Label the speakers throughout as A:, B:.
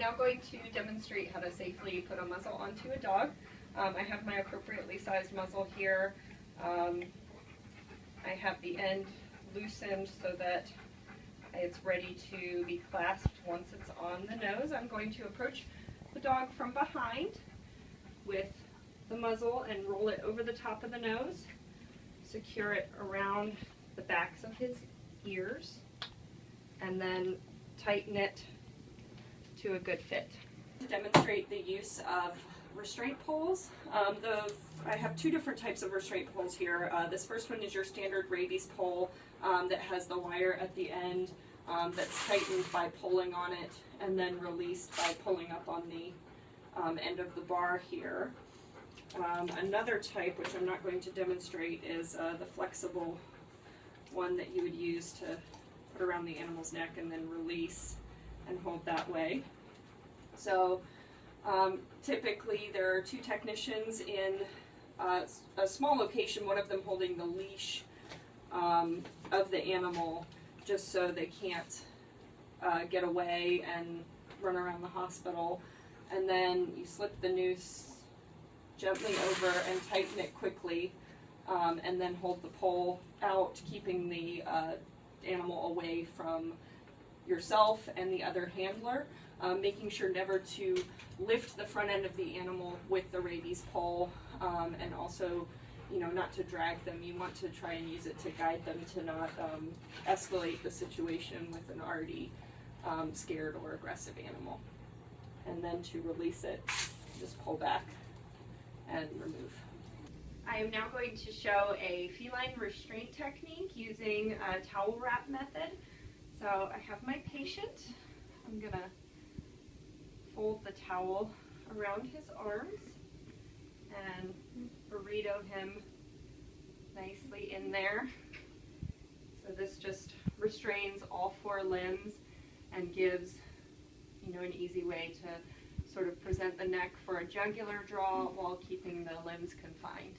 A: now going to demonstrate how to safely put a muzzle onto a dog. I have my appropriately sized muzzle here. I have the end loosened so that it's ready to be clasped once it's on the nose. I'm going to approach the dog from behind with the muzzle and roll it over the top of the nose, secure it around the backs of his ears, and then tighten it to a good fit. To demonstrate the use of restraint poles, I have two different types of restraint poles here. This first one is your standard rabies pole that has the wire at the end that's tightened by pulling on it and then released by pulling up on the end of the bar here. Another type, which I'm not going to demonstrate, is the flexible one that you would use to put around the animal's neck and then release and hold that way. So typically there are two technicians in a small location, one of them holding the leash of the animal just so they can't get away and run around the hospital. And then you slip the noose gently over and tighten it quickly, and then hold the pole out, keeping the animal away from yourself and the other handler, making sure never to lift the front end of the animal with the rabies pole, and also, not to drag them. You want to try and use it to guide them to not escalate the situation with an already scared or aggressive animal. And then to release it, just pull back and remove. I am now going to show a feline restraint technique using a towel wrap method. So I have my patient. I'm going to fold the towel around his arms and burrito him nicely in there. So this just restrains all four limbs and gives, an easy way to sort of present the neck for a jugular draw while keeping the limbs confined.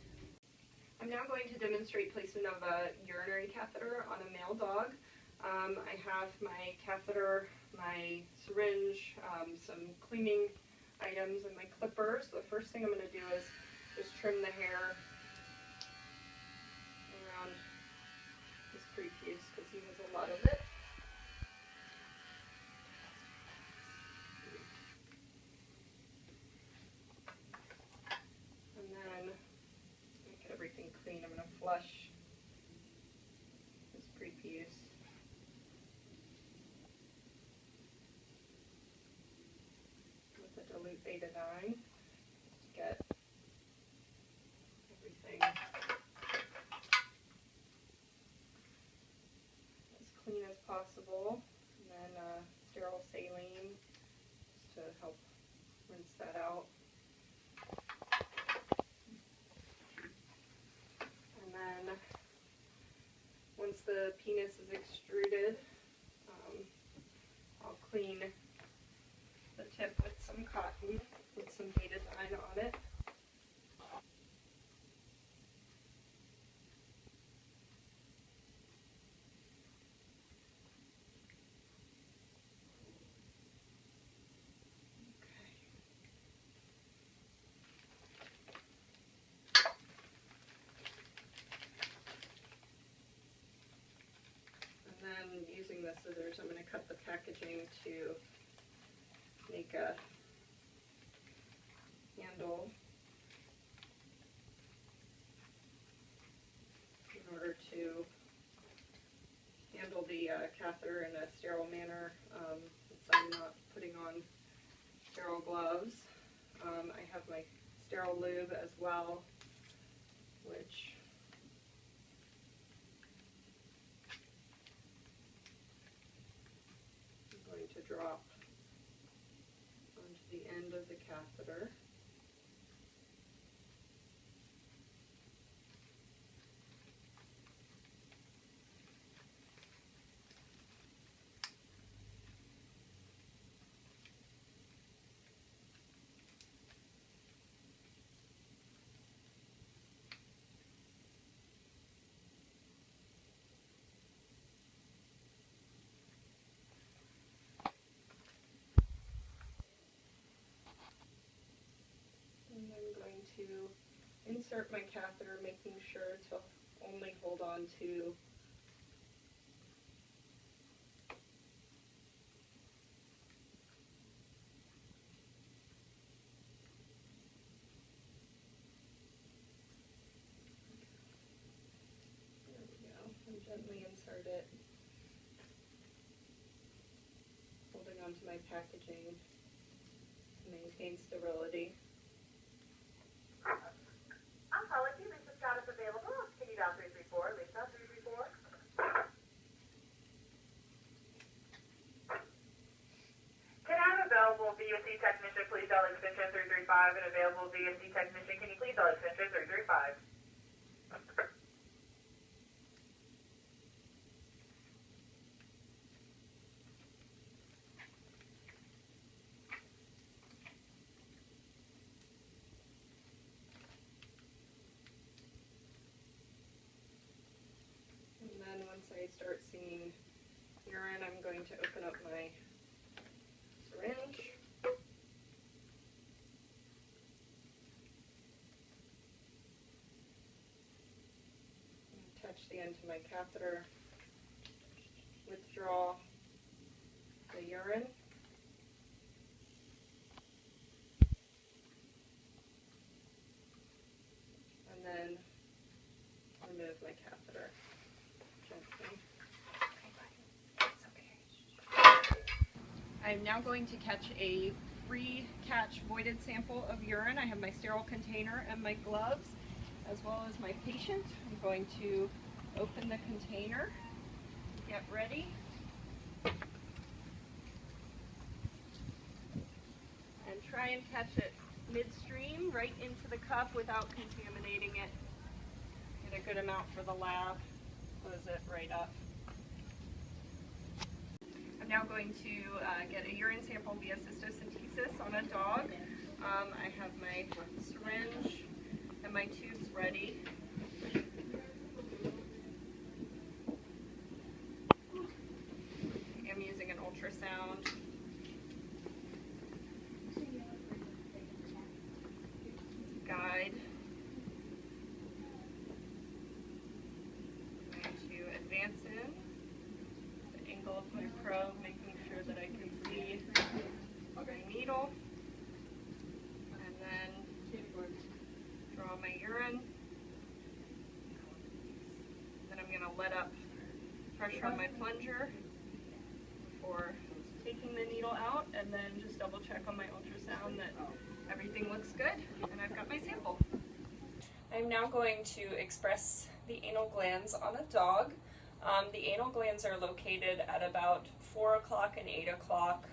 A: I'm now going to demonstrate placement of a urinary catheter on a male dog. I have my catheter, my syringe, some cleaning items, and my clippers. The first thing I'm going to do is just trim the hair around his prepuce because he has a lot of it. And then make everything clean. I'm going to flush his prepuce. With a dilute betadine to get everything as clean as possible, and then sterile saline just to help rinse that out. And then once the penis is extruded, I'll clean the tip with some cotton with some betadine on it. And then using the scissors, I'm going to cut the packaging to make a handle in order to handle the catheter in a sterile manner, since I'm not putting on sterile gloves. I have my sterile lube as well, which I'm going to drop onto the end of the catheter. insert my catheter, making sure to only hold on to and gently insert it, holding onto my packaging to maintain sterility.
B: Oncology, Lisa Scott is available. Can you dial 334? Lisa, 334. Can I have available VSC technician, please dial extension 335, and available VSC technician, can you please dial extension 335?
A: And then once I start seeing urine, I'm going to open up my syringe. Attach the end to my catheter, withdraw the urine, and then remove my catheter gently. I'm now going to catch a free catch voided sample of urine. I have my sterile container and my gloves, as well as my patient. I'm going to open the container, get ready, and try and catch it midstream right into the cup without contaminating it. Get a good amount for the lab, close it right up. I'm now going to get a urine sample via cystocentesis on a dog. I have my syringe and my tubes ready. I'm using an ultrasound. Guide. I'm going to advance in the angle of my probe, making sure that I can see my needle, and then draw my urine. Then I'm going to let up pressure on my plunger before taking the needle out, and then just double check on my ultrasound that everything looks good, and I've got my sample. I'm now going to express the anal glands on a dog. The anal glands are located at about 4 o'clock and 8 o'clock,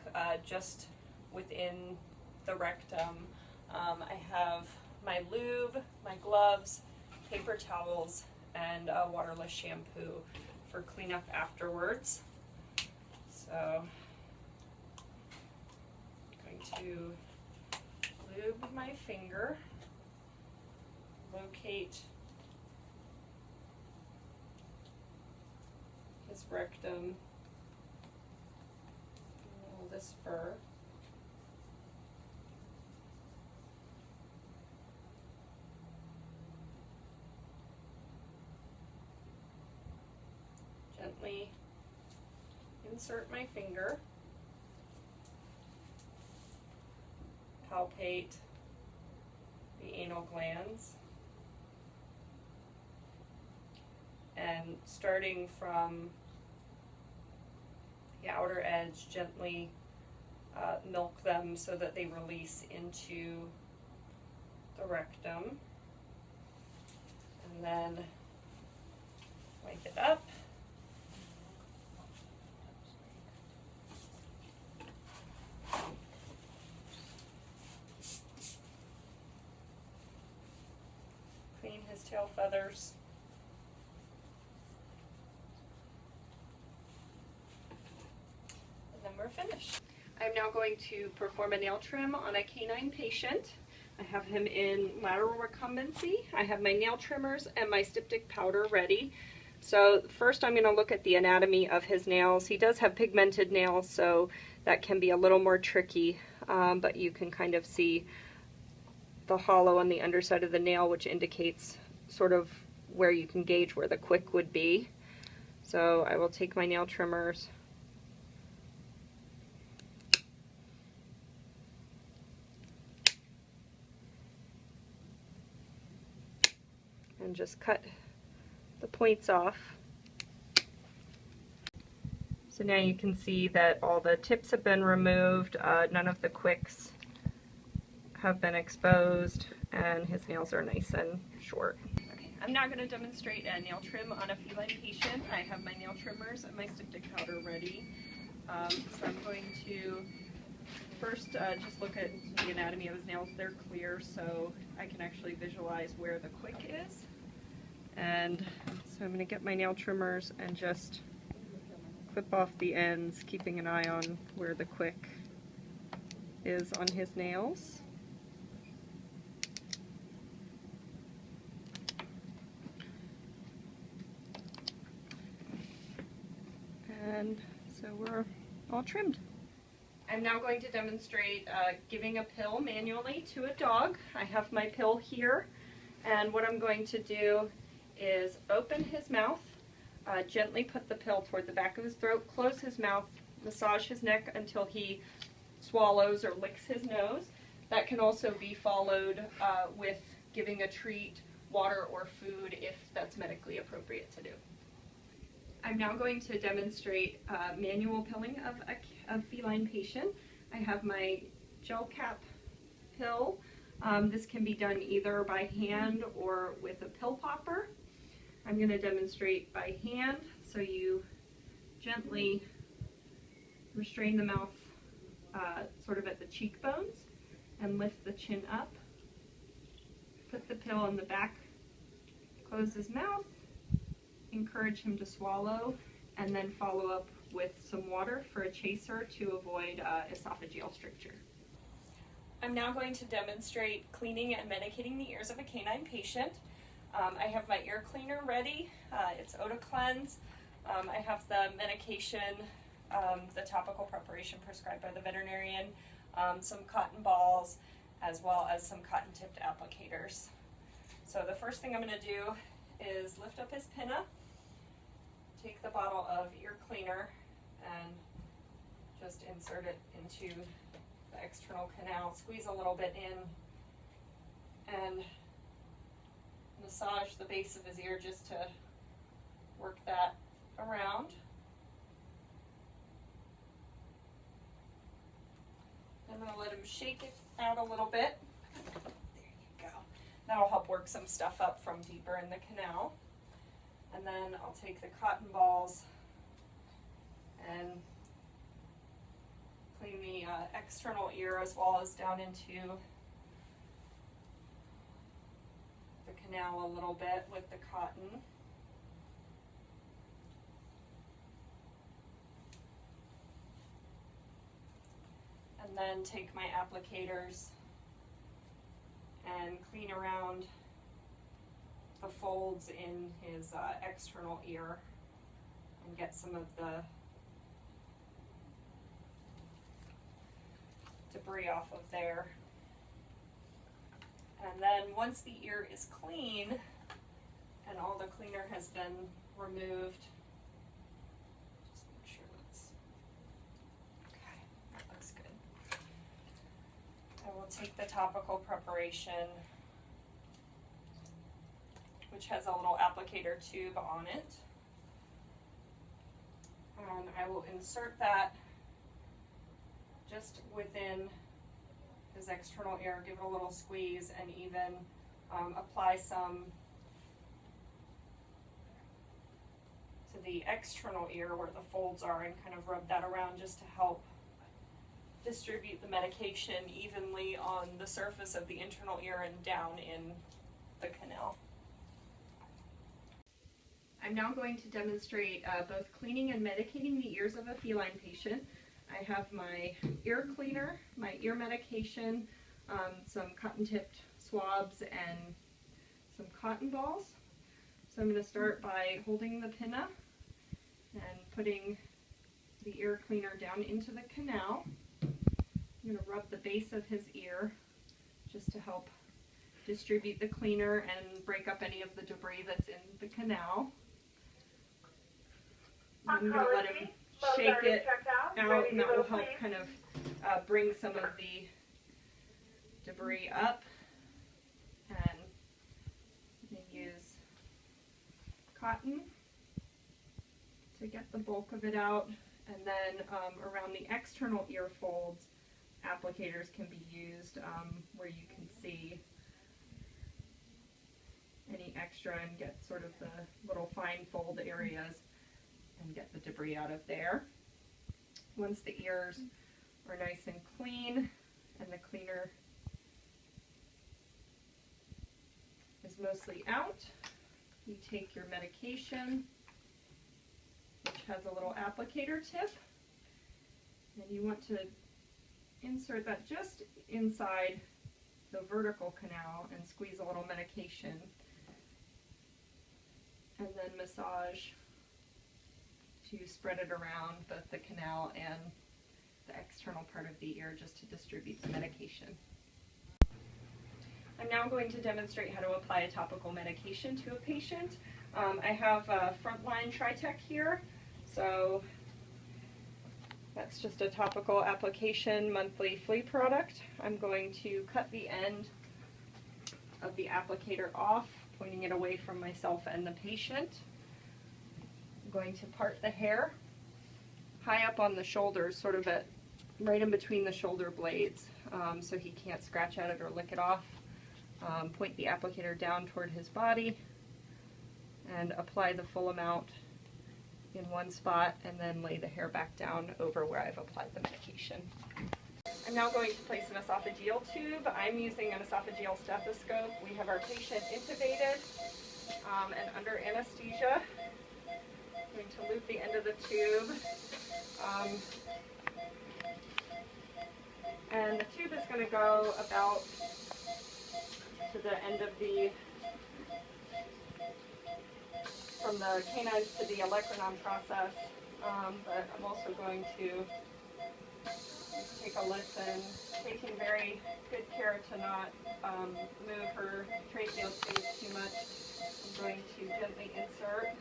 A: just within the rectum. I have my lube, my gloves, paper towels, and a waterless shampoo for cleanup afterwards. So I'm going to lube my finger, locate his rectum, all this fur. Gently insert my finger, palpate the anal glands, and starting from the outer edge, gently milk them so that they release into the rectum, and then wipe it up. Clean his tail feathers. And then we're finished. I'm now going to perform a nail trim on a canine patient. I have him in lateral recumbency. I have my nail trimmers and my styptic powder ready. So first I'm going to look at the anatomy of his nails. He does have pigmented nails, so that can be a little more tricky, but you can kind of see the hollow on the underside of the nail, which indicates sort of where you can gauge where the quick would be. So I will take my nail trimmers and just cut the points off. So now you can see that all the tips have been removed, none of the quicks have been exposed, and his nails are nice and short. Okay, I'm now going to demonstrate a nail trim on a feline patient. I have my nail trimmers and my styptic powder ready. So I'm going to first just look at the anatomy of his nails. They're clear, so I can actually visualize where the quick is. And so I'm going to get my nail trimmers and just clip off the ends, keeping an eye on where the quick is on his nails. And so we're all trimmed. I'm now going to demonstrate giving a pill manually to a dog. I have my pill here, and what I'm going to do is open his mouth, gently put the pill toward the back of his throat, close his mouth, massage his neck until he swallows or licks his nose. That can also be followed with giving a treat, water, or food if that's medically appropriate to do. I'm now going to demonstrate manual pilling of a feline patient. I have my gel cap pill. This can be done either by hand or with a pill popper. I'm going to demonstrate by hand, so you gently restrain the mouth sort of at the cheekbones and lift the chin up. Put the pill on the back, close his mouth, encourage him to swallow, and then follow up with some water for a chaser to avoid esophageal stricture. I'm now going to demonstrate cleaning and medicating the ears of a canine patient. I have my ear cleaner ready. It's OtoCleanse. I have the medication, the topical preparation prescribed by the veterinarian, some cotton balls, as well as some cotton-tipped applicators. So the first thing I'm going to do is lift up his pinna, take the bottle of ear cleaner, and just insert it into the external canal, squeeze a little bit in, and massage the base of his ear just to work that around. I'm going to let him shake it out a little bit. There you go. That'll help work some stuff up from deeper in the canal. And then I'll take the cotton balls and clean the external ear as well as down into the canal a little bit with the cotton. And then take my applicators and clean around the folds in his external ear and get some of the debris off of there. And then once the ear is clean and all the cleaner has been removed, just make sure that's okay, that looks good. I will take the topical preparation, which has a little applicator tube on it, and I will insert that just within his external ear, give it a little squeeze, and even apply some to the external ear where the folds are and kind of rub that around just to help distribute the medication evenly on the surface of the internal ear and down in the canal. I'm now going to demonstrate both cleaning and medicating the ears of a feline patient. I have my ear cleaner, my ear medication, some cotton-tipped swabs, and some cotton balls. So I'm going to start by holding the pinna and putting the ear cleaner down into the canal. I'm going to rub the base of his ear just to help distribute the cleaner and break up any of the debris that's in the canal. I'm going to let him shake it out, and that will help kind of bring some of the debris up. And then use cotton to get the bulk of it out. And then around the external ear folds, applicators can be used where you can see any extra and get sort of the little fine fold areas and get the debris out of there. Once the ears are nice and clean and the cleaner is mostly out, you take your medication, which has a little applicator tip, and you want to insert that just inside the vertical canal and squeeze a little medication, and then massage to spread it around both the canal and the external part of the ear just to distribute the medication. I'm now going to demonstrate how to apply a topical medication to a patient. I have a Frontline Tritec here, so that's just a topical application monthly flea product. I'm going to cut the end of the applicator off, pointing it away from myself and the patient. I'm going to part the hair high up on the shoulders, sort of at right in between the shoulder blades, so he can't scratch at it or lick it off. Point the applicator down toward his body and apply the full amount in one spot, and then lay the hair back down over where I've applied the medication. I'm now going to place an esophageal tube. I'm using an esophageal stethoscope. We have our patient intubated and under anesthesia. I'm going to loop the end of the tube. And the tube is going to go about to the end of from the canines to the olecranon process, but I'm also going to take a listen, taking very good care to not move her tracheal space too much. I'm going to gently insert.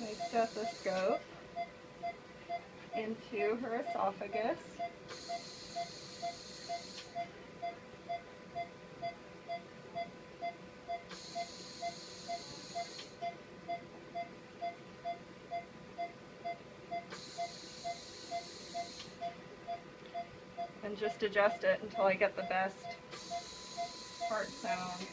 A: My stethoscope into her esophagus. And just adjust it until I get the best part sound.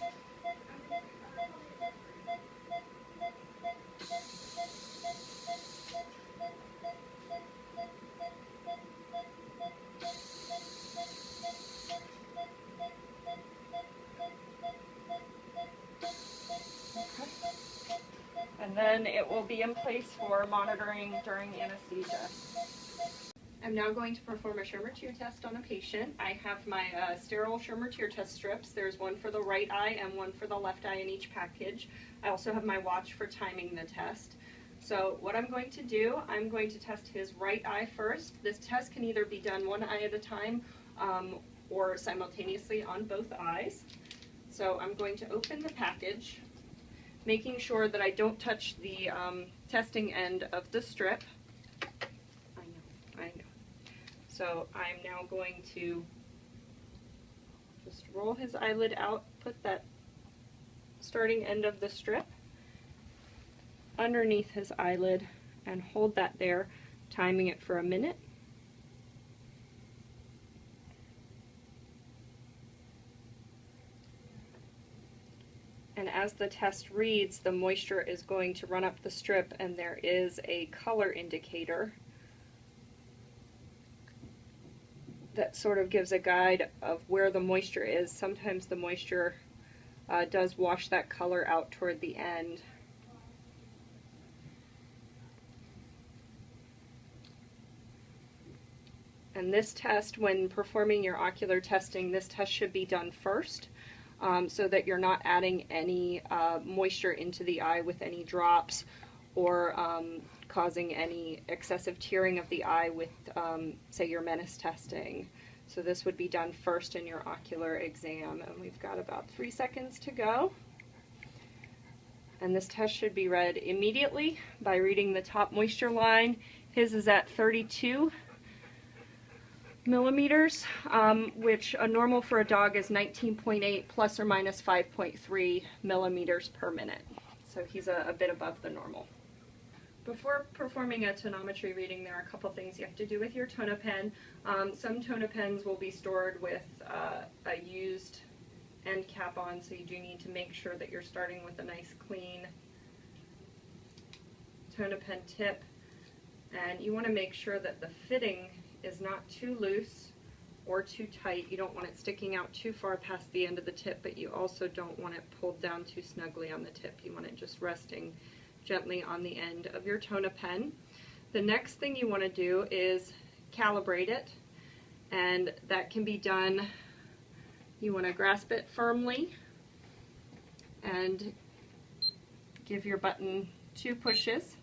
A: And then it will be in place for monitoring during anesthesia. I'm now going to perform a Schirmer tear test on a patient. I have my sterile Schirmer tear test strips. There's one for the right eye and one for the left eye in each package. I also have my watch for timing the test. So what I'm going to do, I'm going to test his right eye first. This test can either be done one eye at a time or simultaneously on both eyes. So I'm going to open the package, making sure that I don't touch the testing end of the strip. I know. So I'm now going to just roll his eyelid out, put that starting end of the strip underneath his eyelid, and hold that there, timing it for a minute. And as the test reads, the moisture is going to run up the strip, and there is a color indicator that sort of gives a guide of where the moisture is. Sometimes the moisture does wash that color out toward the end. And this test, when performing your ocular testing, this test should be done first. so that you're not adding any moisture into the eye with any drops, or causing any excessive tearing of the eye with, say, your menace testing. So this would be done first in your ocular exam, and we've got about 3 seconds to go. And this test should be read immediately by reading the top moisture line. His is at 32 millimeters, which a normal for a dog is 19.8 plus or minus 5.3 millimeters per minute. So he's a bit above the normal. Before performing a tonometry reading, there are a couple things you have to do with your tonopen. Some tonopens will be stored with a used end cap on, so you do need to make sure that you're starting with a nice clean tonopen tip. And you want to make sure that the fitting is not too loose or too tight. You don't want it sticking out too far past the end of the tip, but you also don't want it pulled down too snugly on the tip. You want it just resting gently on the end of your tonopen. The next thing you want to do is calibrate it, and that can be done. You want to grasp it firmly and give your button 2 pushes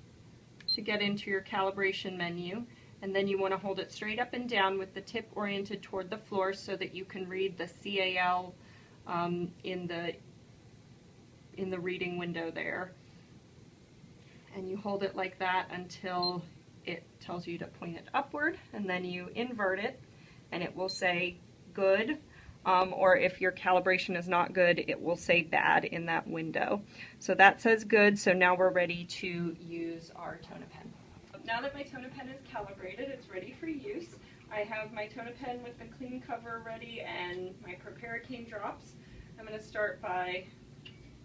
A: to get into your calibration menu, and then you want to hold it straight up and down with the tip oriented toward the floor so that you can read the CAL in the reading window there. And you hold it like that until it tells you to point it upward, and then you invert it and it will say good, or if your calibration is not good, it will say bad in that window. So that says good, so now we're ready to use our tonopen. Now that my tonopen is calibrated, it's ready for use. I have my tonopen with the clean cover ready and my proparacaine drops. I'm going to start by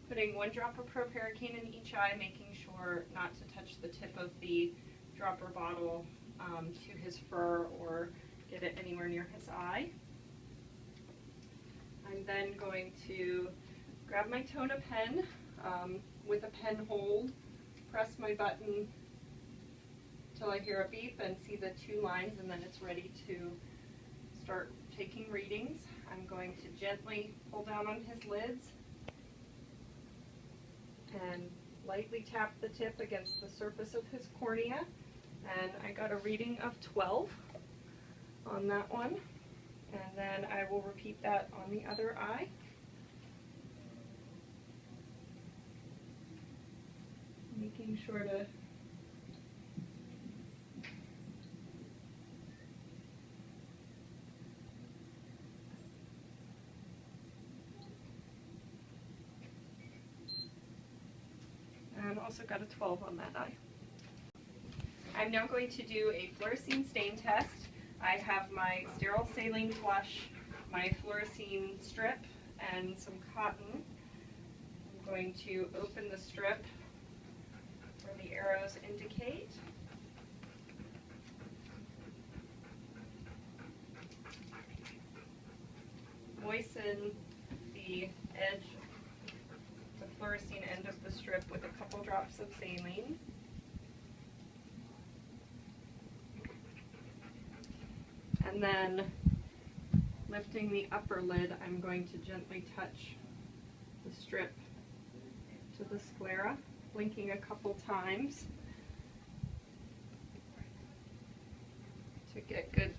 A: putting 1 drop of proparacaine in each eye, making sure not to touch the tip of the dropper bottle to his fur or get it anywhere near his eye. I'm then going to grab my tonopen with a pen hold, press my button till I hear a beep and see the 2 lines, and then it's ready to start taking readings. I'm going to gently pull down on his lids and lightly tap the tip against the surface of his cornea, and I got a reading of 12 on that one, and then I will repeat that on the other eye. Making sure to and also got a 12 on that eye. I'm now going to do a fluorescein stain test. I have my sterile saline flush, my fluorescein strip, and some cotton. I'm going to open the strip where the arrows indicate. Moisten the edge, the fluorescein end of the strip with a couple drops of saline. And then, lifting the upper lid, I'm going to gently touch the strip to the sclera, blinking a couple times to get good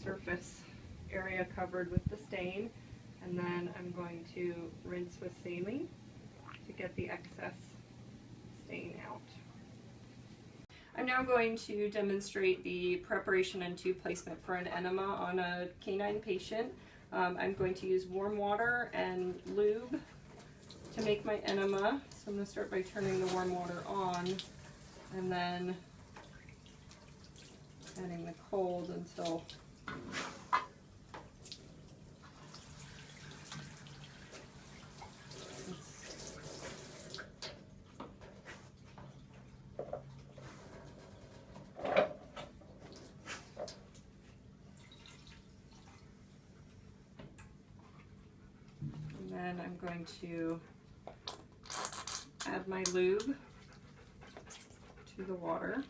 A: surface area covered with the stain. And then I'm going to rinse with saline to get the excess stain out. I'm now going to demonstrate the preparation and tube placement for an enema on a canine patient. I'm going to use warm water and lube to make my enema. So I'm going to start by turning the warm water on and then adding the cold until and I'm going to add my lube to the water.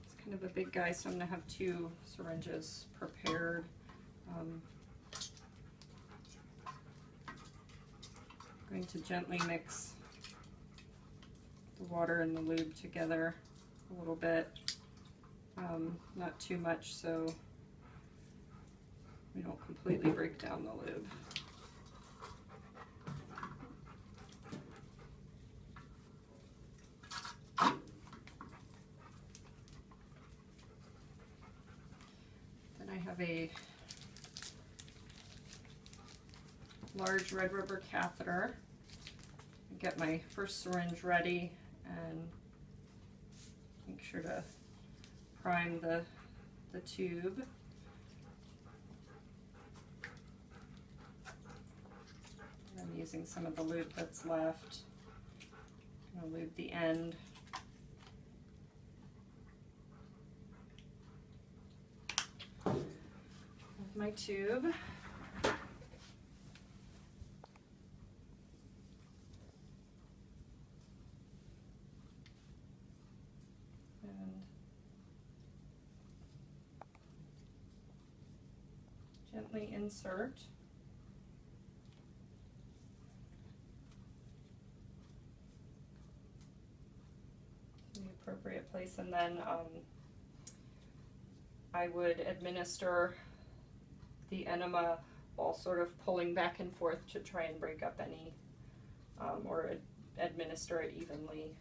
A: It's kind of a big guy, so I'm going to have 2 syringes prepared Going to gently mix the water and the lube together a little bit, not too much so we don't completely break down the lube. Then I have a large red rubber catheter. Get my first syringe ready and make sure to prime the tube. And I'm using some of the lube that's left. I'm going to lube the end. Of my tube. Gently insert. In the appropriate place, and then I would administer the enema while sort of pulling back and forth to try and break up any, or administer it evenly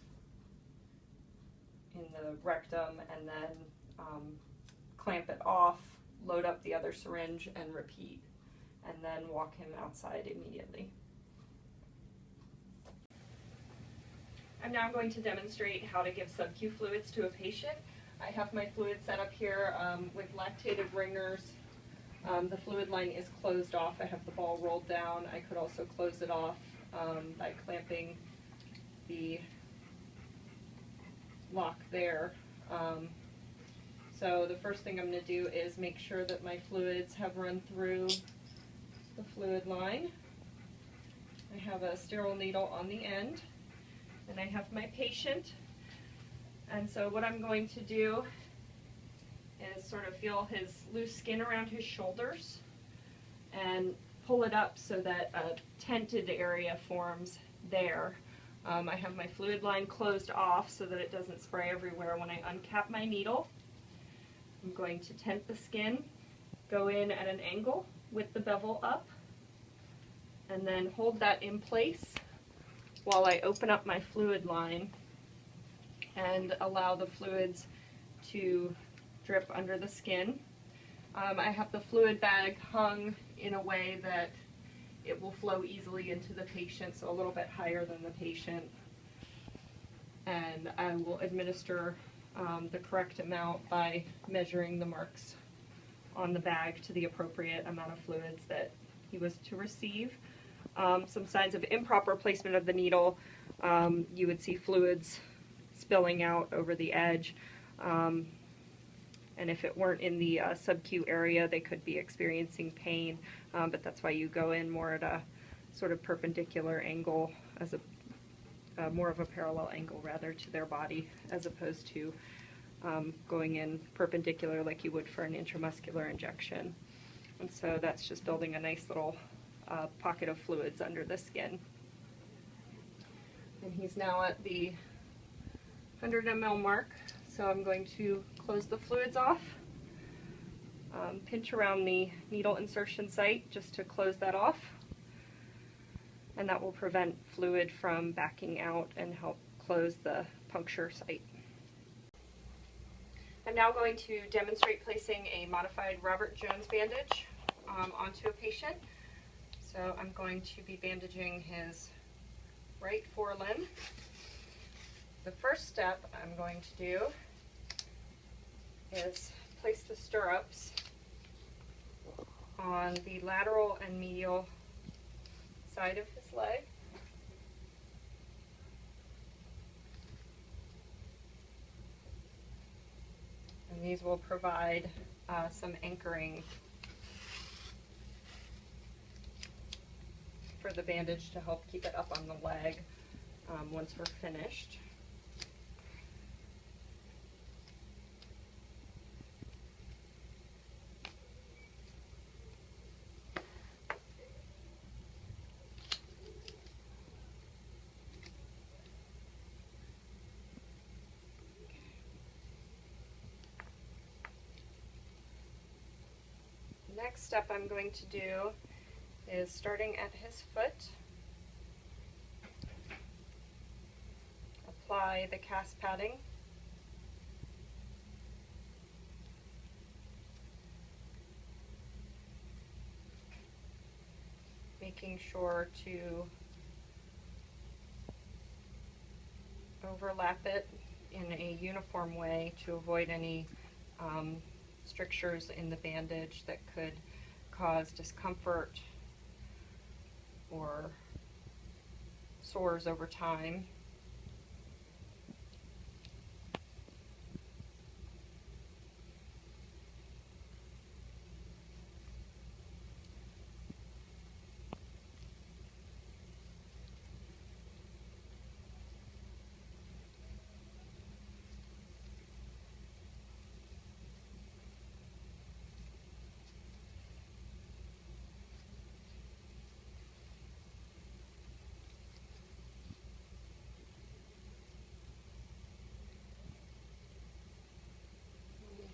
A: in the rectum, and then clamp it off, load up the other syringe, and repeat, and then walk him outside immediately. I'm now going to demonstrate how to give sub-Q fluids to a patient. I have my fluid set up here with lactated ringers. The fluid line is closed off. I have the ball rolled down. I could also close it off by clamping the lock there. So the first thing I'm going to do is make sure that my fluids have run through the fluid line. I have a sterile needle on the end, and I have my patient. And so what I'm going to do is sort of feel his loose skin around his shoulders and pull it up so that a tented area forms there. I have my fluid line closed off so that it doesn't spray everywhere. When I uncap my needle, I'm going to tent the skin, go in at an angle with the bevel up, and then hold that in place while I open up my fluid line and allow the fluids to drip under the skin. I have the fluid bag hung in a way that it will flow easily into the patient, so a little bit higher than the patient. And I will administer the correct amount by measuring the marks on the bag to the appropriate amount of fluids that he was to receive. Some signs of improper placement of the needle, you would see fluids spilling out over the edge. And if it weren't in the sub-Q area, they could be experiencing pain, but that's why you go in more at a sort of perpendicular angle, as a more of a parallel angle rather to their body, as opposed to going in perpendicular like you would for an intramuscular injection. And so that's just building a nice little pocket of fluids under the skin. And he's now at the 100 ml mark, so I'm going to close the fluids off, pinch around the needle insertion site just to close that off, and that will prevent fluid from backing out and help close the puncture site. I'm now going to demonstrate placing a modified Robert Jones bandage onto a patient. So I'm going to be bandaging his right forelimb. The first step I'm going to do is place the stirrups on the lateral and medial side of his leg. And these will provide some anchoring for the bandage to help keep it up on the leg once we're finished. next step I'm going to do is starting at his foot, apply the cast padding. Making sure to overlap it in a uniform way to avoid any strictures in the bandage that could cause discomfort or sores over time.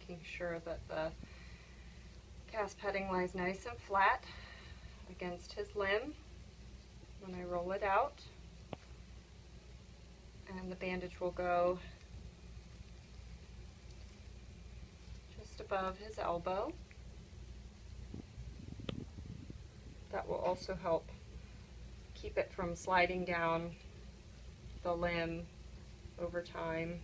A: Making sure that the cast padding lies nice and flat against his limb when I roll it out, and the bandage will go just above his elbow. That will also help keep it from sliding down the limb over time.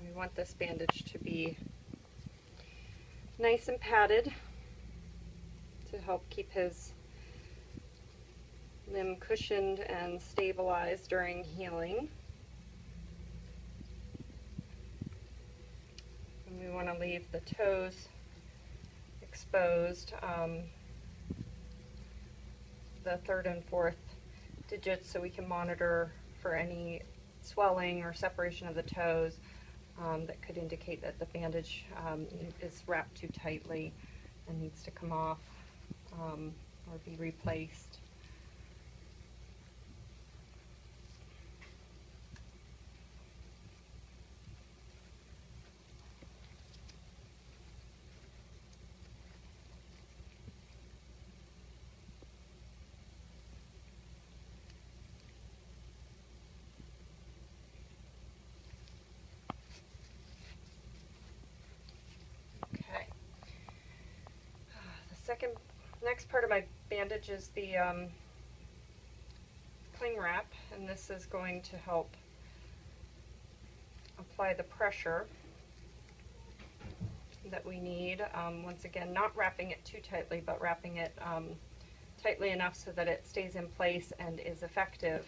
A: We want this bandage to be nice and padded to help keep his limb cushioned and stabilized during healing. And we want to leave the toes exposed, the third and fourth digits, so we can monitor for any swelling or separation of the toes that could indicate that the bandage is wrapped too tightly and needs to come off or be replaced. Next part of my bandage is the cling wrap, and this is going to help apply the pressure that we need. Once again, not wrapping it too tightly, but wrapping it tightly enough so that it stays in place and is effective.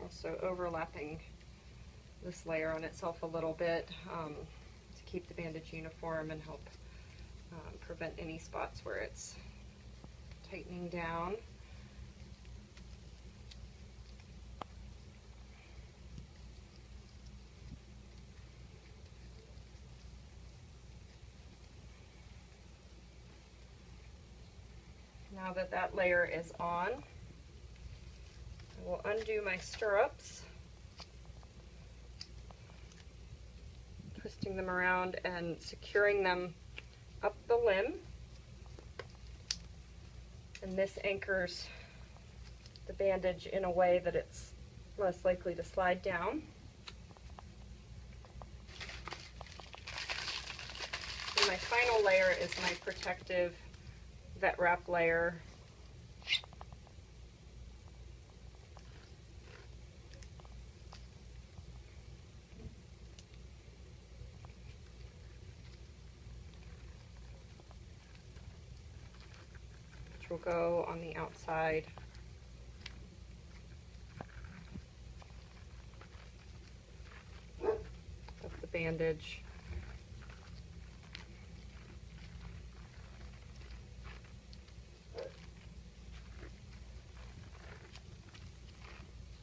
A: Also overlapping this layer on itself a little bit to keep the bandage uniform and help prevent any spots where it's tightening down. Now that that layer is on, I will undo my stirrups, twisting them around and securing them up the limb. And this anchors the bandage in a way that it's less likely to slide down. And my final layer is my protective vet wrap layer. Which will go on the outside of the bandage.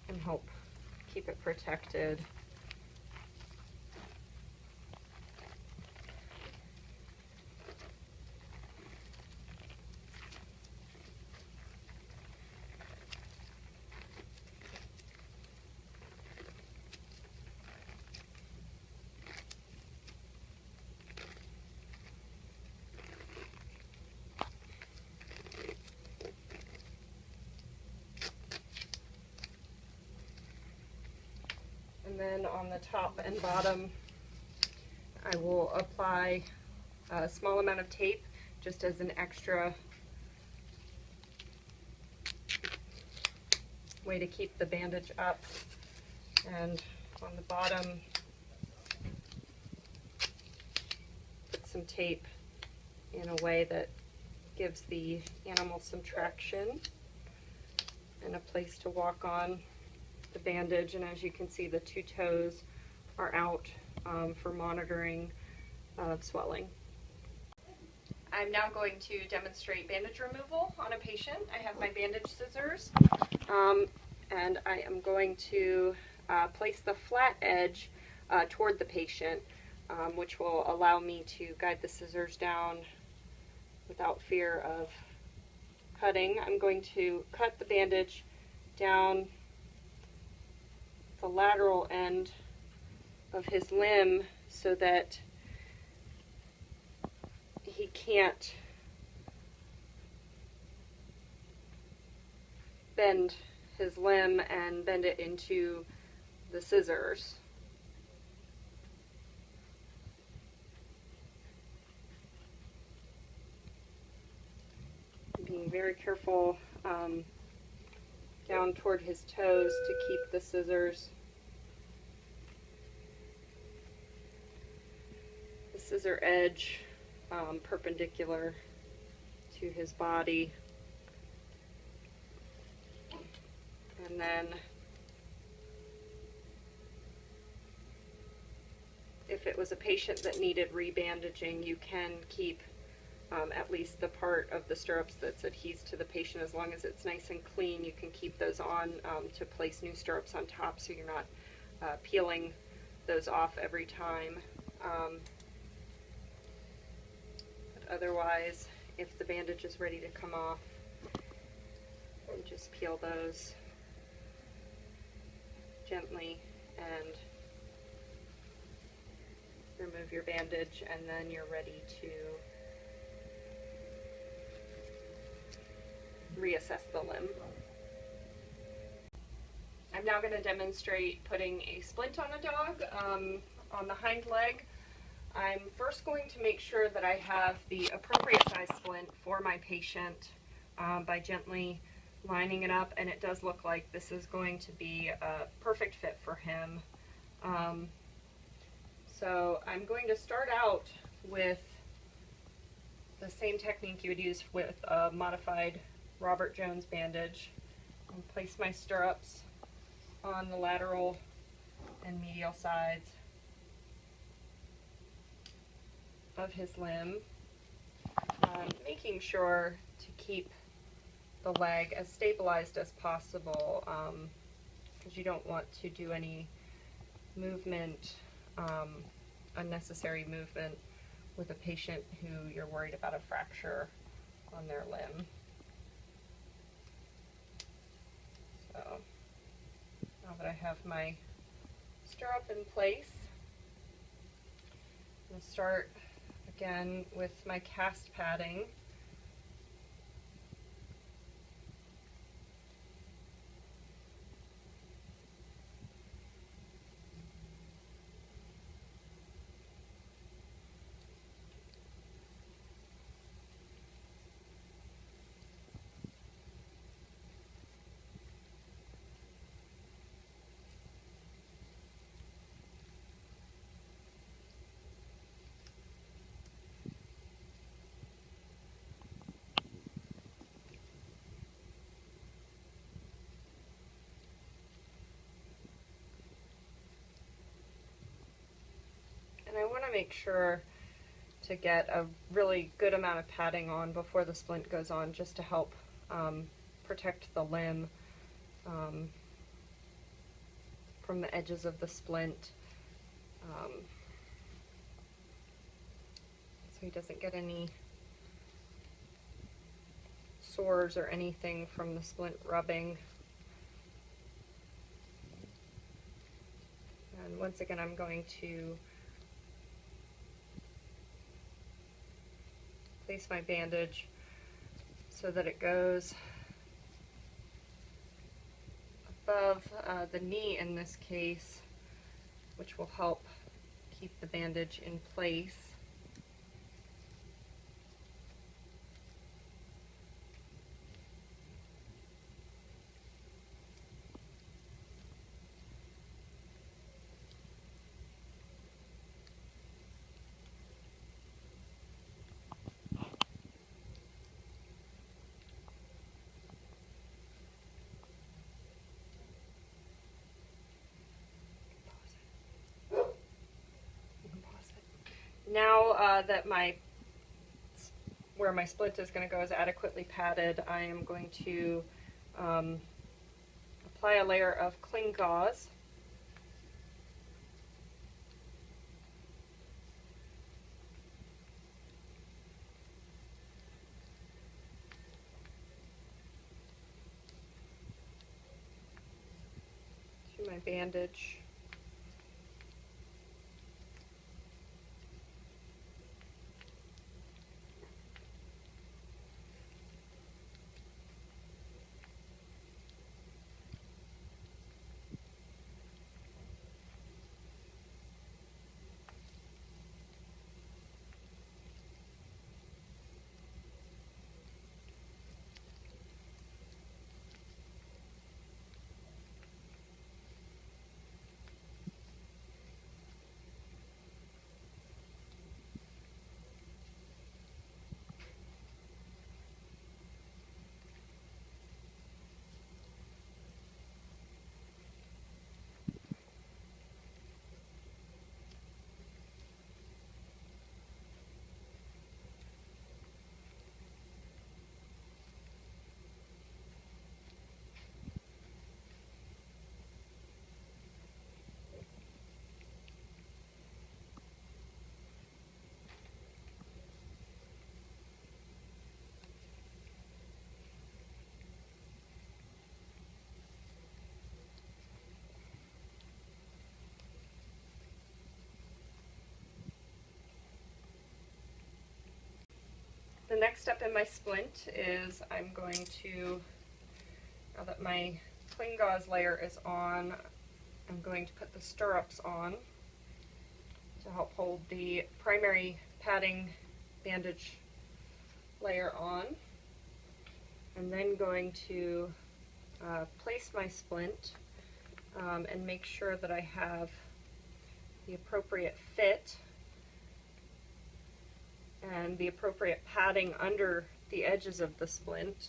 A: And help keep it protected. And then on the top and bottom, I will apply a small amount of tape just as an extra way to keep the bandage up. And on the bottom, put some tape in a way that gives the animal some traction and a place to walk on the bandage. And as you can see, the two toes are out for monitoring of swelling. I'm now going to demonstrate bandage removal on a patient. I have my bandage scissors and I am going to place the flat edge toward the patient, which will allow me to guide the scissors down without fear of cutting. I'm going to cut the bandage down the lateral end of his limb so that he can't bend his limb and bend it into the scissors. Being very careful down toward his toes to keep the scissors, the scissor edge perpendicular to his body. And then if it was a patient that needed rebandaging, you can keep at least the part of the stirrups that's adhesed to the patient. As long as it's nice and clean, you can keep those on to place new stirrups on top, so you're not peeling those off every time. But otherwise, if the bandage is ready to come off, you just peel those gently and remove your bandage, and then you're ready to reassess the limb. I'm now going to demonstrate putting a splint on a dog on the hind leg. I'm first going to make sure that I have the appropriate size splint for my patient by gently lining it up, and it does look like this is going to be a perfect fit for him. So I'm going to start out with the same technique you would use with a modified Robert Jones bandage, and place my stirrups on the lateral and medial sides of his limb, making sure to keep the leg as stabilized as possible, because you don't want to do any movement, unnecessary movement with a patient who you're worried about a fracture on their limb. So now that I have my stirrup in place, I'm going to start again with my cast padding. And I want to make sure to get a really good amount of padding on before the splint goes on, just to help protect the limb from the edges of the splint, so he doesn't get any sores or anything from the splint rubbing. And once again, I'm going to place my bandage so that it goes above the knee in this case, which will help keep the bandage in place. Now that where my splint is going to go is adequately padded, I am going to apply a layer of cling gauze. To my bandage. The next step in my splint is I'm going to, now that my cling gauze layer is on, I'm going to put the stirrups on to help hold the primary padding bandage layer on. I'm then going to place my splint and make sure that I have the appropriate fit and the appropriate padding under the edges of the splint.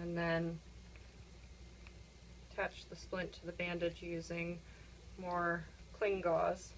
A: and then attach the splint to the bandage using more cling gauze.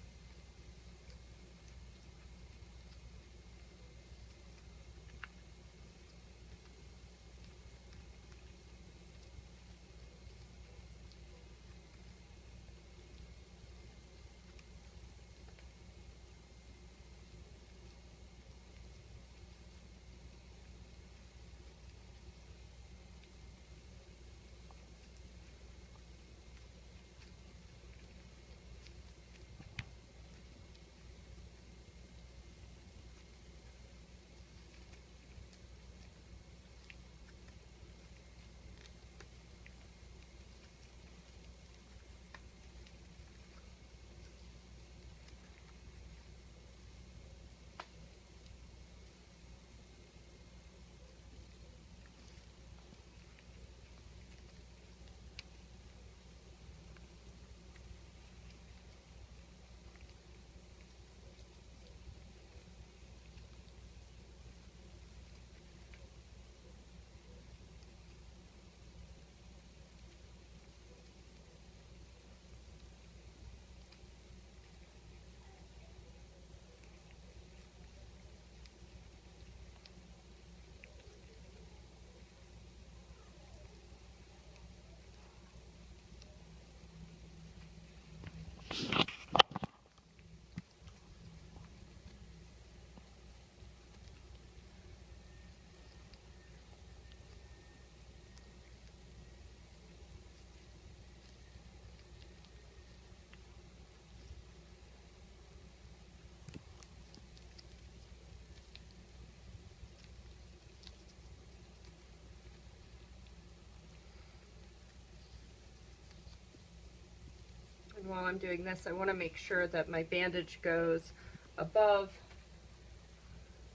A: And while I'm doing this, I want to make sure that my bandage goes above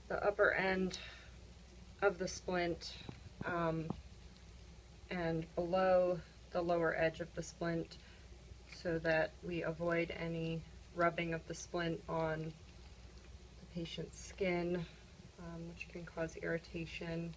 A: the upper end of the splint and below the lower edge of the splint, so that we avoid any rubbing of the splint on the patient's skin, which can cause irritation.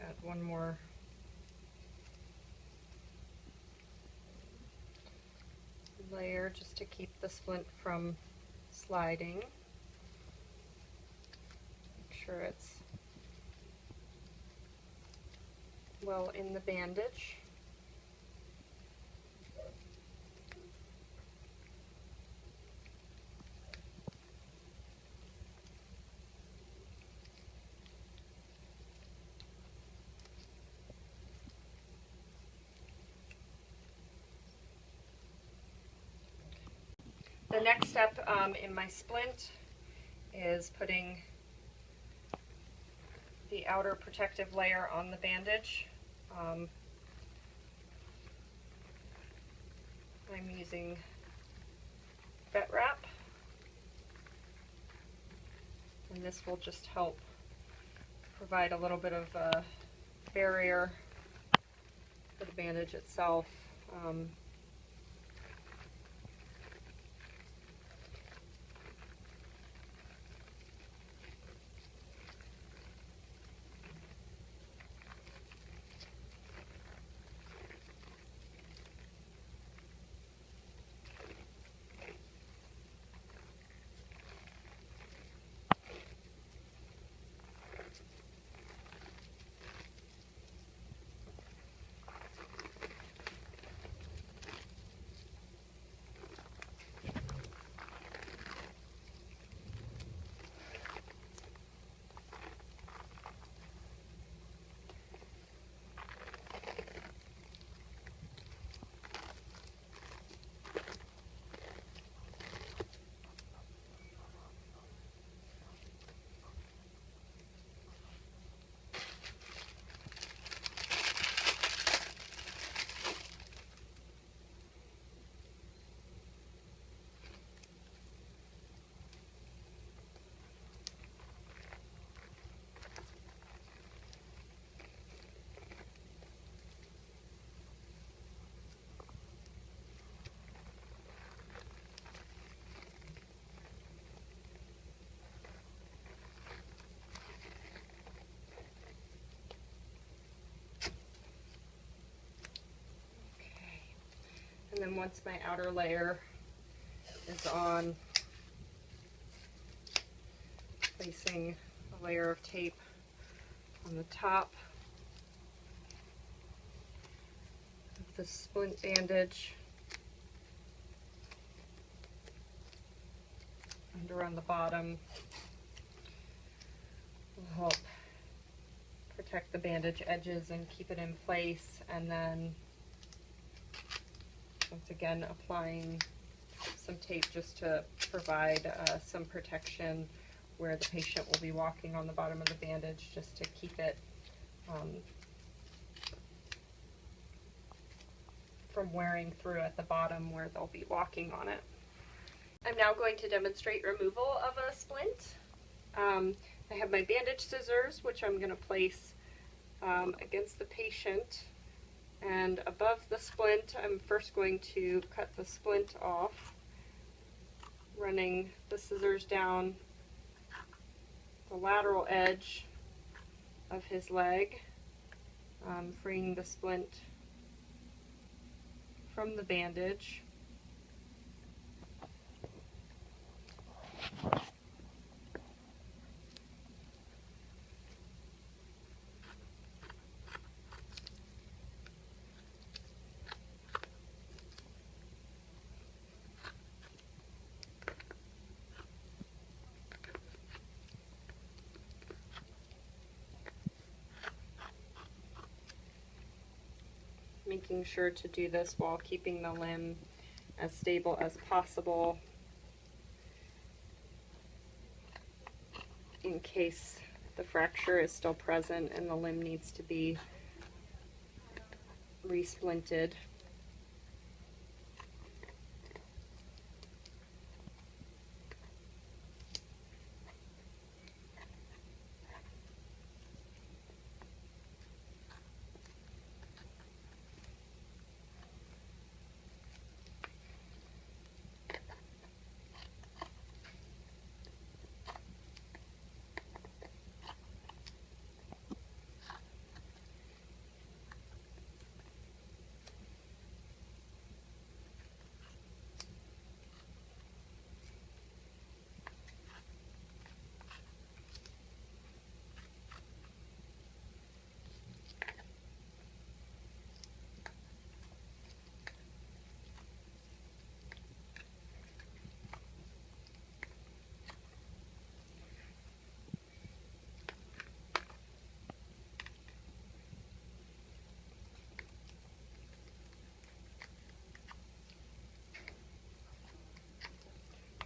A: Add one more layer just to keep the splint from sliding. Make sure it's well in the bandage. The next step in my splint is putting the outer protective layer on the bandage. I'm using vet wrap, and this will just help provide a little bit of a barrier for the bandage itself. And then once my outer layer is on, placing a layer of tape on the top of the splint bandage and around the bottom will help protect the bandage edges and keep it in place. And then once again applying some tape just to provide some protection where the patient will be walking on the bottom of the bandage, just to keep it from wearing through at the bottom where they'll be walking on it. I'm now going to demonstrate removal of a splint. I have my bandage scissors, which I'm going to place against the patient, and above the splint I'm first going to cut the splint off, running the scissors down the lateral edge of his leg, freeing the splint from the bandage. Making sure to do this while keeping the limb as stable as possible in case the fracture is still present and the limb needs to be resplinted.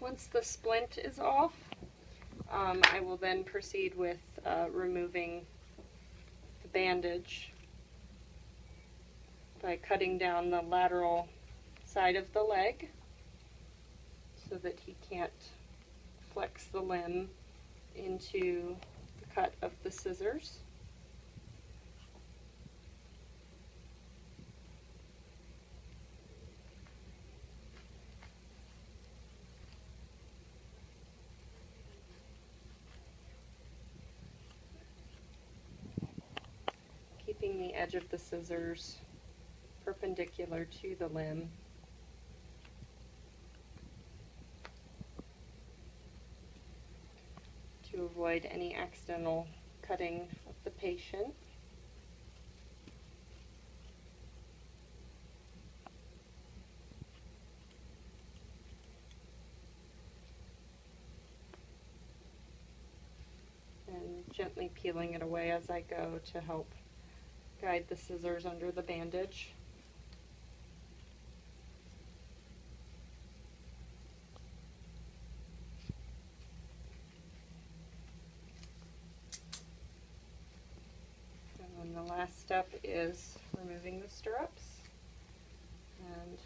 A: Once the splint is off, I will then proceed with removing the bandage by cutting down the lateral side of the leg so that he can't flex the limb into the cut of the scissors. Keeping the edge of the scissors perpendicular to the limb. To avoid any accidental cutting of the patient. And gently peeling it away as I go to help guide the scissors under the bandage. And then the last step is removing the stirrups and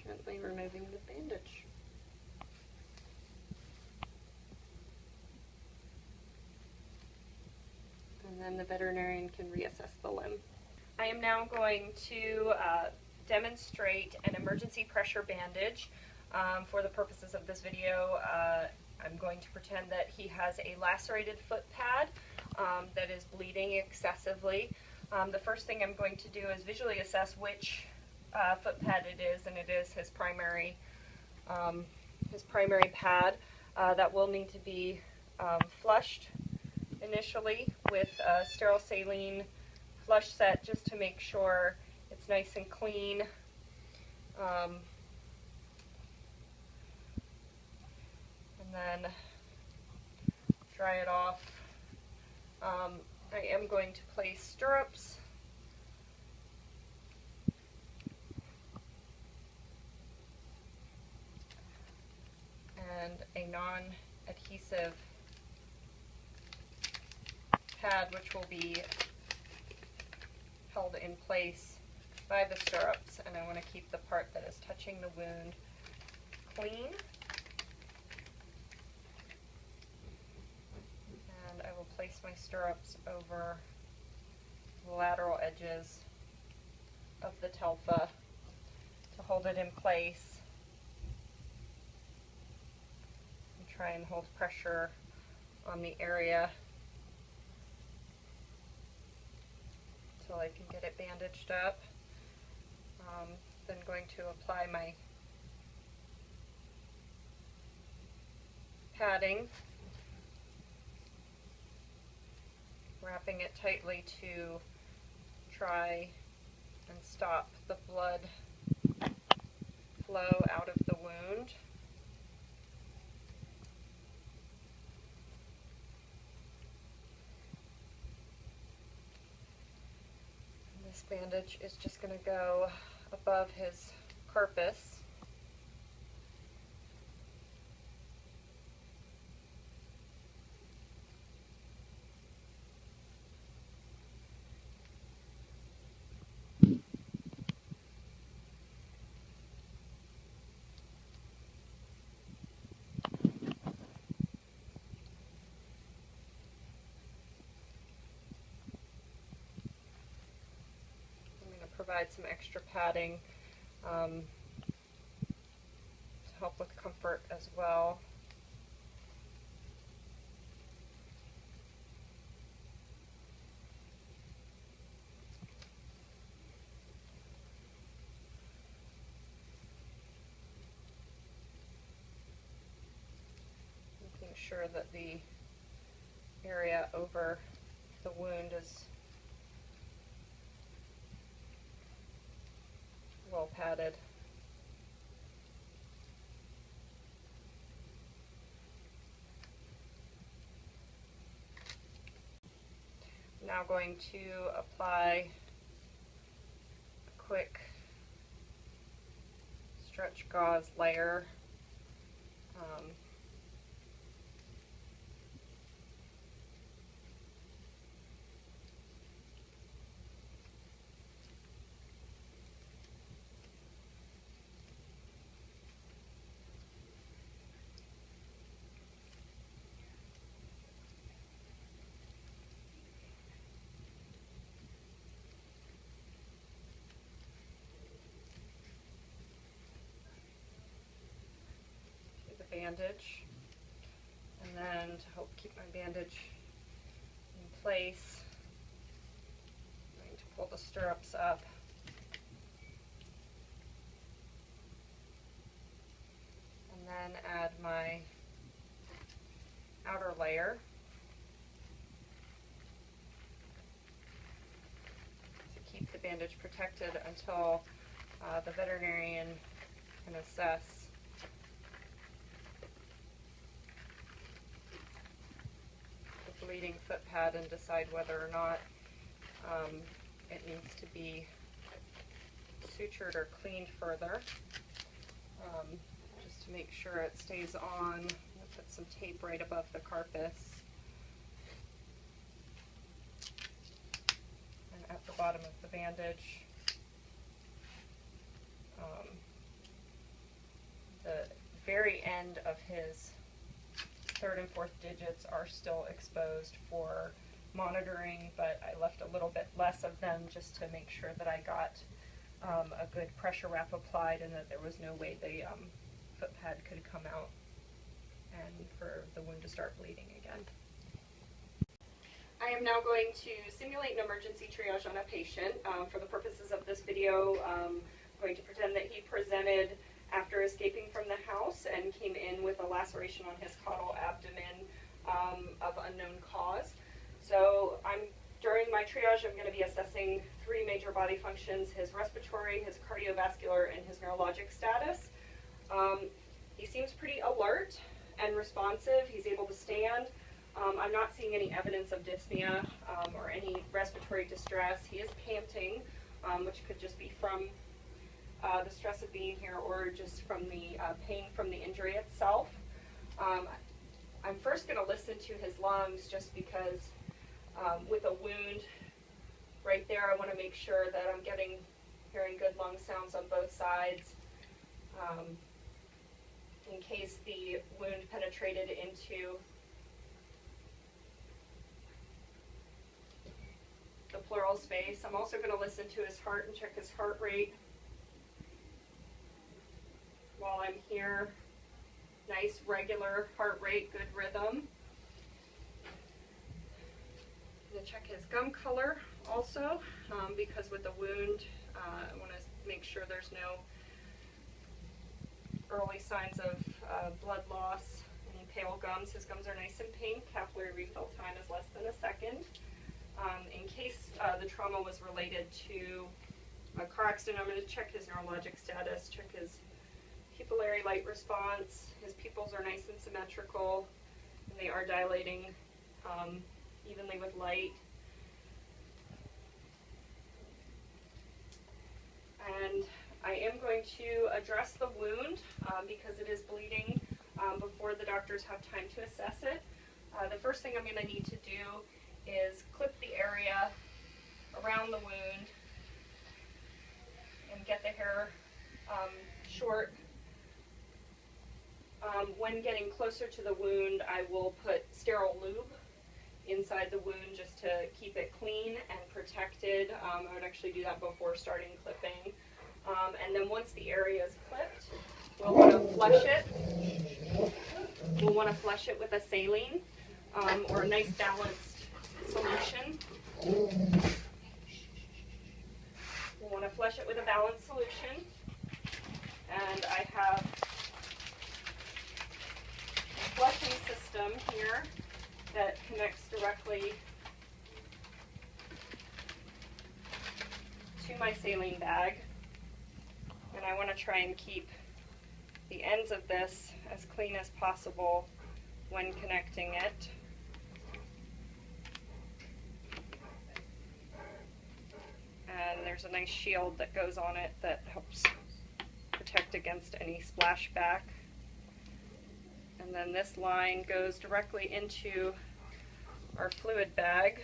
A: gently removing the bandage. And then the veterinarian can reassess the limb. I am now going to demonstrate an emergency pressure bandage. For the purposes of this video, I'm going to pretend that he has a lacerated foot pad that is bleeding excessively. The first thing I'm going to do is visually assess which foot pad it is, and it is his primary pad. That will need to be flushed initially with a sterile saline flush set just to make sure it's nice and clean. And then dry it off. I am going to place stirrups. And a non-adhesive pad which will be held in place by the stirrups, and I want to keep the part that is touching the wound clean. And I will place my stirrups over the lateral edges of the telfa to hold it in place. And try and hold pressure on the area until I can get it bandaged up. Then going to apply my padding, wrapping it tightly to try and stop the blood flow out of the wound. And this bandage is just going to go above his carpus. Provide some extra padding to help with comfort as well. Making sure that the area over the wound is well padded. I'm now going to apply a quick stretch gauze layer. Bandage, and then to help keep my bandage in place, I'm going to pull the stirrups up and then add my outer layer to keep the bandage protected until the veterinarian can assess bleeding foot pad and decide whether or not it needs to be sutured or cleaned further. Just to make sure it stays on, I'm going to put some tape right above the carpus. And at the bottom of the bandage, the very end of his third and fourth digits are still exposed for monitoring, but I left a little bit less of them just to make sure that I got a good pressure wrap applied and that there was no way the foot pad could come out and for the wound to start bleeding again. I am now going to simulate an emergency triage on a patient. For the purposes of this video, I'm going to pretend that he presented after escaping from the house and came in with a laceration on his caudal abdomen of unknown cause. So during my triage, I'm going to be assessing 3 major body functions: his respiratory, his cardiovascular, and his neurologic status. He seems pretty alert and responsive. He's able to stand. I'm not seeing any evidence of dyspnea or any respiratory distress. He is panting, which could just be from the stress of being here or just from the pain from the injury itself. I'm first going to listen to his lungs, just because with a wound right there, I want to make sure that I'm hearing good lung sounds on both sides. In case the wound penetrated into the pleural space. I'm also going to listen to his heart and check his heart rate while I'm here. Nice regular heart rate, good rhythm. I'm going to check his gum color also, because with the wound, I want to make sure there's no early signs of blood loss, any pale gums. His gums are nice and pink. Capillary refill time is less than a second. In case the trauma was related to a car accident, I'm going to check his neurologic status, check his pupillary light response. His pupils are nice and symmetrical, and they are dilating evenly with light. And I am going to address the wound because it is bleeding before the doctors have time to assess it. The first thing I'm going to need to do is clip the area around the wound and get the hair short. When getting closer to the wound, I will put sterile lube inside the wound just to keep it clean and protected. I would actually do that before starting clipping. And then once the area is clipped, we'll want to flush it. We'll want to flush it with a saline or a nice balanced solution. We'll want to flush it with a balanced solution. And I have a flushing system here that connects directly to my saline bag. And I want to try and keep the ends of this as clean as possible when connecting it. And there's a nice shield that goes on it that helps protect against any splashback. And then this line goes directly into our fluid bag.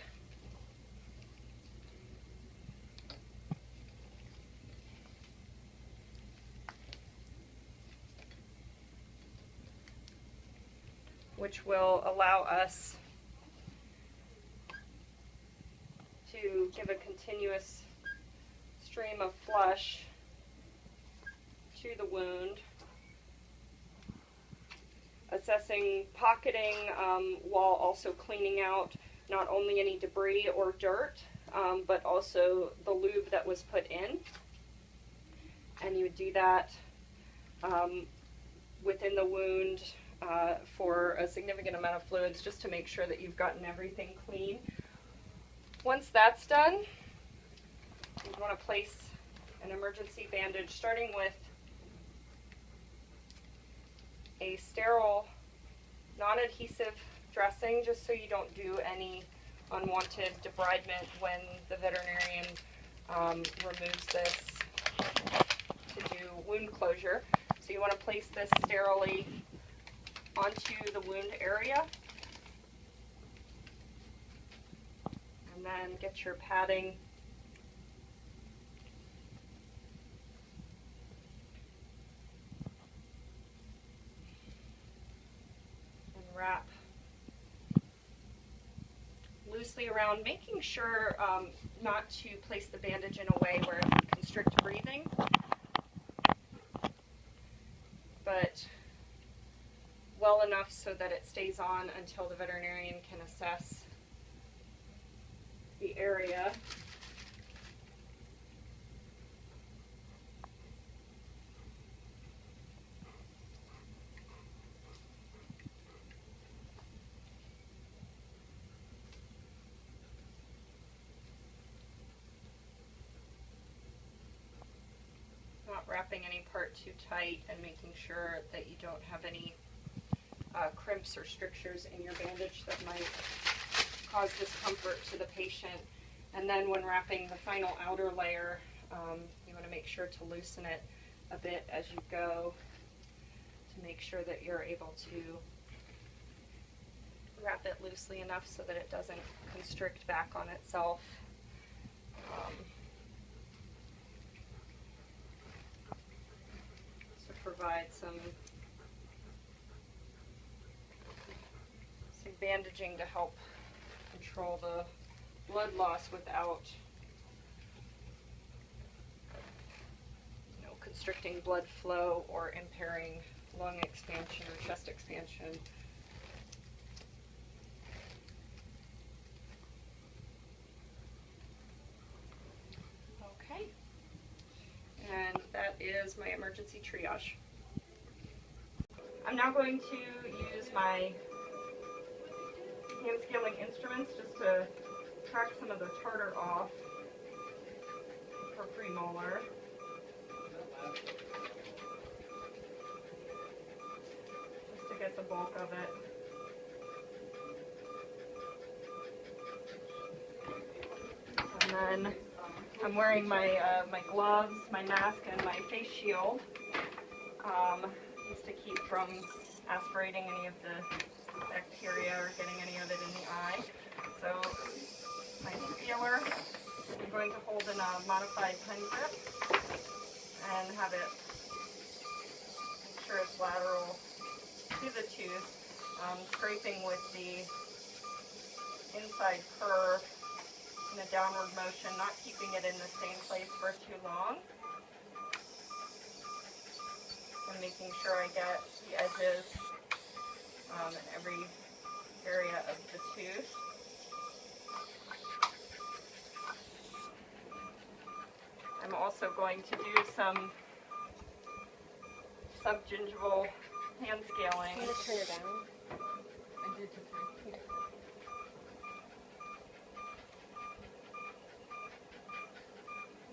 A: Which will allow us to give a continuous stream of flush to the wound. Assessing pocketing while also cleaning out not only any debris or dirt, but also the lube that was put in. And you would do that within the wound for a significant amount of fluids, just to make sure that you've gotten everything clean. Once that's done, you want to place an emergency bandage, starting with a sterile, non-adhesive dressing, just so you don't do any unwanted debridement when the veterinarian removes this to do wound closure. So you want to place this sterilely onto the wound area, and then get your padding and wrap loosely around, making sure not to place the bandage in a way where it can constrict breathing, but well enough so that it stays on until the veterinarian can assess the area. wrapping any part too tight and making sure that you don't have any crimps or strictures in your bandage that might cause discomfort to the patient. And then when wrapping the final outer layer, you want to make sure to loosen it a bit as you go to make sure that you're able to wrap it loosely enough so that it doesn't constrict back on itself. To provide some bandaging to help control the blood loss without, constricting blood flow or impairing lung expansion or chest expansion. Okay, and that is my emergency triage. I'm now going to use my hand scaling instruments just to track some of the tartar off for premolar. Just to get the bulk of it. And then I'm wearing my my gloves, my mask, and my face shield just to keep from aspirating any of the bacteria or getting any of it in the eye. So my scaler, I'm going to hold in a modified pen grip and have it, make sure it's lateral to the tooth, scraping with the inside curve in a downward motion, not keeping it in the same place for too long. And making sure I get the edges in every area of the tooth. I'm also going to do some subgingival hand scaling.
C: I'm going to turn it down. I did to 3.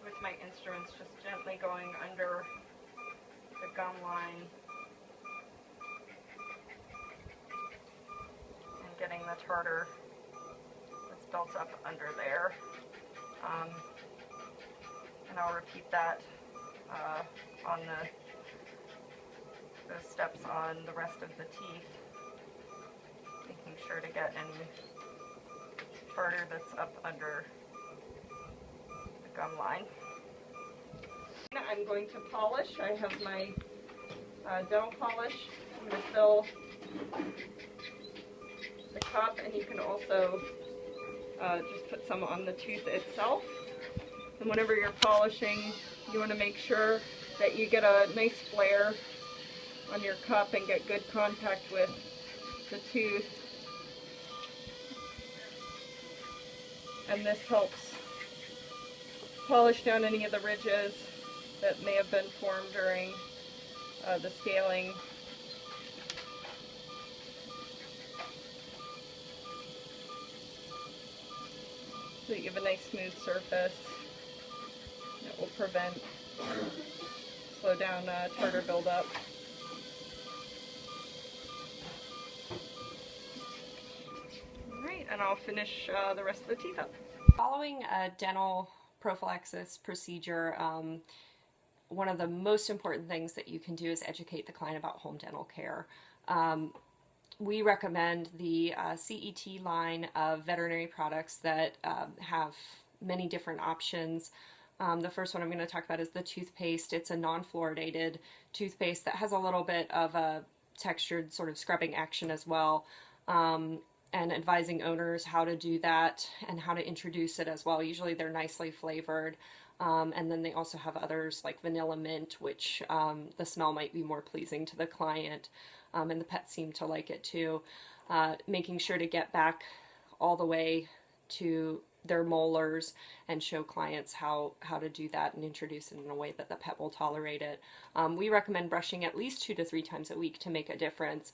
A: With my instruments, just gently going under the gum line and getting the tartar that's built up under there. And I'll repeat that on the steps on the rest of the teeth, making sure to get any tartar that's up under the gum line. I'm going to polish. I have my dental polish. I'm going to fill the cup, and you can also just put some on the tooth itself. And whenever you're polishing, you want to make sure that you get a nice flare on your cup and get good contact with the tooth. And this helps polish down any of the ridges that may have been formed during the scaling. So that you have a nice smooth surface that will prevent, slow down tartar buildup. Alright, and I'll finish the rest of the teeth up. Following a dental prophylaxis procedure, one of the most important things that you can do is educate the client about home dental care. We recommend the CET line of veterinary products that have many different options. The first one I'm going to talk about is the toothpaste. It's a non-fluoridated toothpaste that has a little bit of a textured sort of scrubbing action as well, and advising owners how to do that and how to introduce it as well. Usually they're nicely flavored. And then they also have others like vanilla mint, which the smell might be more pleasing to the client, and the pets seem to like it too. Making sure to get back all the way to their molars and show clients how to do that and introduce it in a way that the pet will tolerate it. We recommend brushing at least 2 to 3 times a week to make a difference.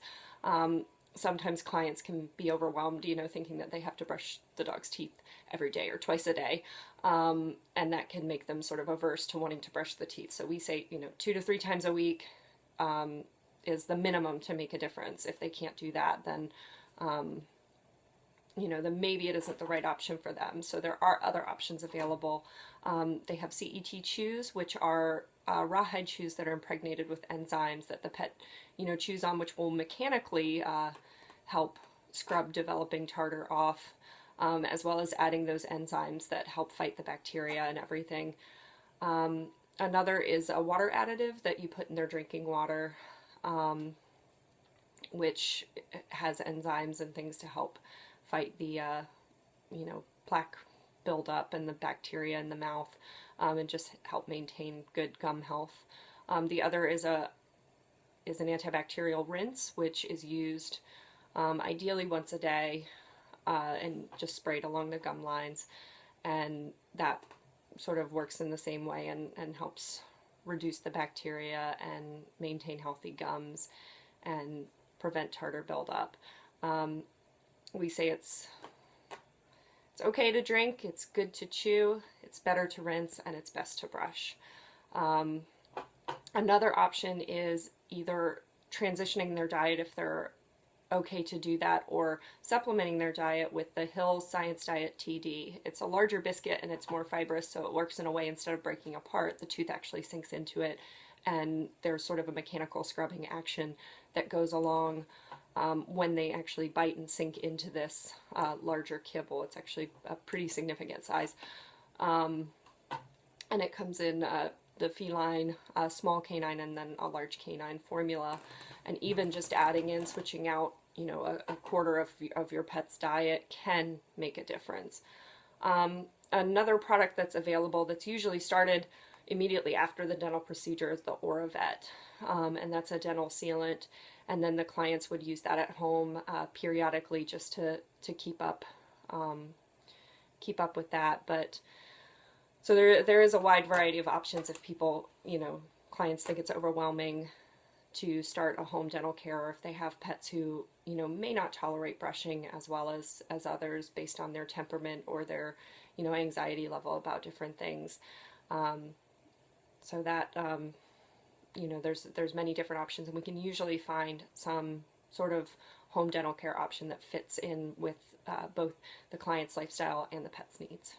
A: sometimes clients can be overwhelmed, thinking that they have to brush the dog's teeth every day or twice a day. And that can make them sort of averse to wanting to brush the teeth. So we say, 2 to 3 times a week is the minimum to make a difference. If they can't do that, then, then maybe it isn't the right option for them. So there are other options available. They have CET chews, which are rawhide chews that are impregnated with enzymes that the pet, chews on, which will mechanically help scrub developing tartar off, as well as adding those enzymes that help fight the bacteria and everything. Another is a water additive that you put in their drinking water, which has enzymes and things to help fight the, plaque buildup and the bacteria in the mouth, and just help maintain good gum health. The other is an antibacterial rinse, which is used ideally once a day, and just sprayed along the gum lines, and that sort of works in the same way and helps reduce the bacteria and maintain healthy gums and prevent tartar buildup. We say it's okay to drink, it's good to chew, it's better to rinse, and it's best to brush. Another option is either transitioning their diet if they're okay to do that, or supplementing their diet with the Hill's Science Diet TD. It's a larger biscuit and it's more fibrous, so it works in a way, instead of breaking apart, the tooth actually sinks into it, and there's sort of a mechanical scrubbing action that goes along when they actually bite and sink into this larger kibble. It's actually a pretty significant size. And it comes in the feline, small canine, and then a large canine formula. And even just adding in, switching out, a quarter of your pet's diet can make a difference. Another product that's available that's usually started immediately after the dental procedure is the Oravet, and that's a dental sealant. And then the clients would use that at home periodically just to keep up with that. But so there is a wide variety of options if people, clients think it's overwhelming to start a home dental care, or if they have pets who, may not tolerate brushing as well as others based on their temperament or their, anxiety level about different things. So that, there's many different options, and we can usually find some sort of home dental care option that fits in with both the client's lifestyle and the pet's needs.